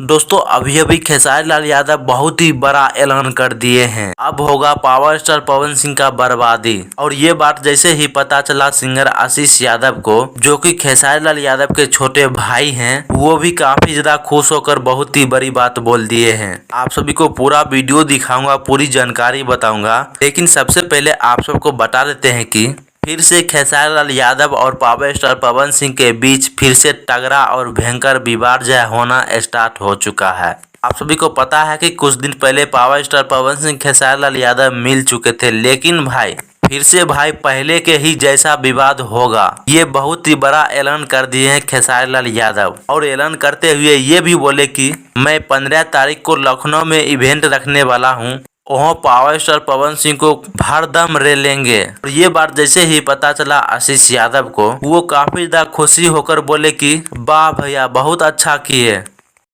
दोस्तों अभी अभी खेसारी लाल यादव बहुत ही बड़ा ऐलान कर दिए हैं। अब होगा पावर स्टार पवन सिंह का बर्बादी। और ये बात जैसे ही पता चला सिंगर आशीष यादव को, जो कि खेसारी लाल यादव के छोटे भाई हैं, वो भी काफी ज्यादा खुश होकर बहुत ही बड़ी बात बोल दिए हैं। आप सभी को पूरा वीडियो दिखाऊंगा, पूरी जानकारी बताऊंगा, लेकिन सबसे पहले आप सबको बता देते हैं कि फिर से खेसारी लाल यादव और पावर स्टार पवन सिंह के बीच फिर से तगड़ा और भयंकर विवाद जो होना स्टार्ट हो चुका है। आप सभी को पता है कि कुछ दिन पहले पावर स्टार पवन सिंह खेसारी लाल यादव मिल चुके थे, लेकिन भाई फिर से पहले के ही जैसा विवाद होगा, ये बहुत ही बड़ा ऐलान कर दिए हैं खेसारी लाल यादव। और ऐलान करते हुए ये भी बोले कि मैं 15 तारीख को लखनऊ में इवेंट रखने वाला हूँ, वहाँ पावर स्टार पवन सिंह को भरदम रे लेंगे। और ये बात जैसे ही पता चला आशीष यादव को, वो काफी ज्यादा खुशी होकर बोले कि वाह भैया बहुत अच्छा किए,